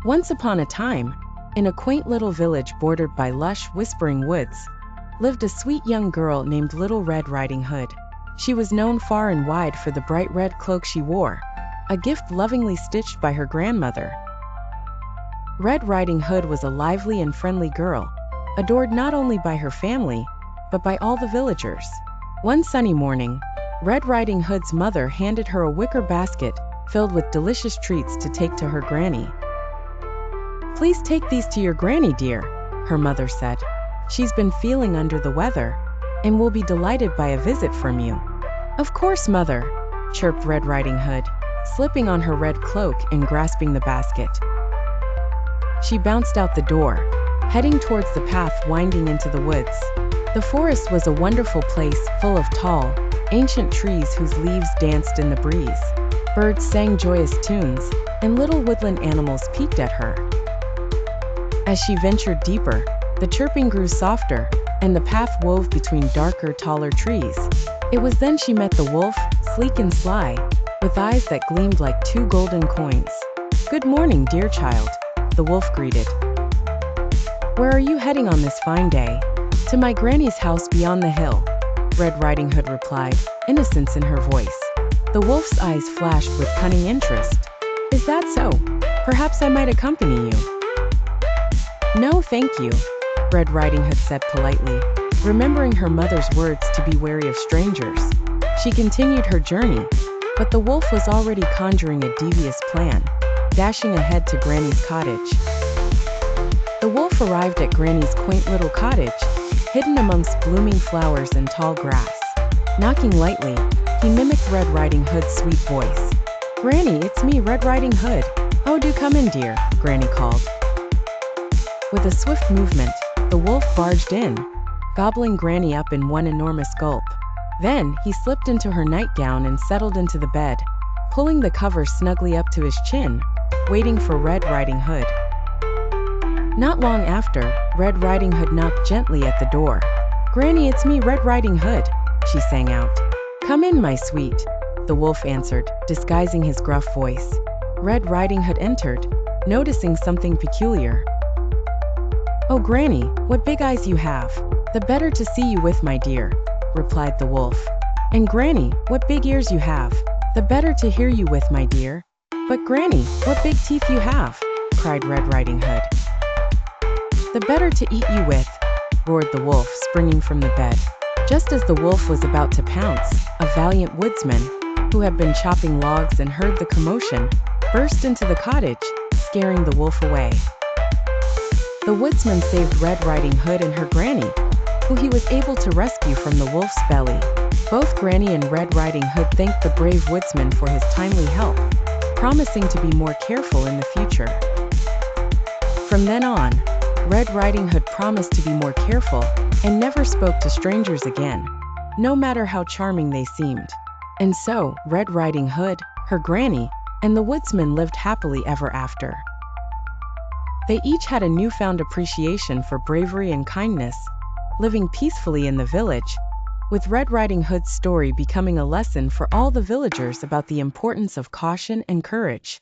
Once upon a time, in a quaint little village bordered by lush, whispering woods, lived a sweet young girl named Little Red Riding Hood. She was known far and wide for the bright red cloak she wore, a gift lovingly stitched by her grandmother. Red Riding Hood was a lively and friendly girl, adored not only by her family, but by all the villagers. One sunny morning, Red Riding Hood's mother handed her a wicker basket filled with delicious treats to take to her granny. "Please take these to your granny, dear," her mother said. "She's been feeling under the weather, and will be delighted by a visit from you." "Of course, mother," chirped Red Riding Hood, slipping on her red cloak and grasping the basket. She bounced out the door, heading towards the path winding into the woods. The forest was a wonderful place full of tall, ancient trees whose leaves danced in the breeze. Birds sang joyous tunes, and little woodland animals peeked at her. As she ventured deeper, the chirping grew softer, and the path wove between darker, taller trees. It was then she met the wolf, sleek and sly, with eyes that gleamed like two golden coins. "Good morning, dear child," the wolf greeted. "Where are you heading on this fine day?" "To my granny's house beyond the hill," Red Riding Hood replied, innocence in her voice. The wolf's eyes flashed with cunning interest. "Is that so? Perhaps I might accompany you." "No, thank you," Red Riding Hood said politely, remembering her mother's words to be wary of strangers. She continued her journey, but the wolf was already conjuring a devious plan, dashing ahead to Granny's cottage. The wolf arrived at Granny's quaint little cottage, hidden amongst blooming flowers and tall grass. Knocking lightly, he mimicked Red Riding Hood's sweet voice. "Granny, it's me, Red Riding Hood. Oh, do come in, dear," Granny called. With a swift movement, the wolf barged in, gobbling Granny up in one enormous gulp. Then, he slipped into her nightgown and settled into the bed, pulling the cover snugly up to his chin, waiting for Red Riding Hood. Not long after, Red Riding Hood knocked gently at the door. "Granny, it's me, Red Riding Hood," she sang out. "Come in, my sweet," the wolf answered, disguising his gruff voice. Red Riding Hood entered, noticing something peculiar. "Oh, Granny, what big eyes you have. The better to see you with, my dear," replied the wolf. "And Granny, what big ears you have. The better to hear you with, my dear." "But Granny, what big teeth you have," cried Red Riding Hood. "The better to eat you with," roared the wolf, springing from the bed. Just as the wolf was about to pounce, a valiant woodsman, who had been chopping logs and heard the commotion, burst into the cottage, scaring the wolf away. The woodsman saved Red Riding Hood and her granny, who he was able to rescue from the wolf's belly. Both Granny and Red Riding Hood thanked the brave woodsman for his timely help, promising to be more careful in the future. From then on, Red Riding Hood promised to be more careful and never spoke to strangers again, no matter how charming they seemed. And so, Red Riding Hood, her granny, and the woodsman lived happily ever after. They each had a newfound appreciation for bravery and kindness, living peacefully in the village, with Red Riding Hood's story becoming a lesson for all the villagers about the importance of caution and courage.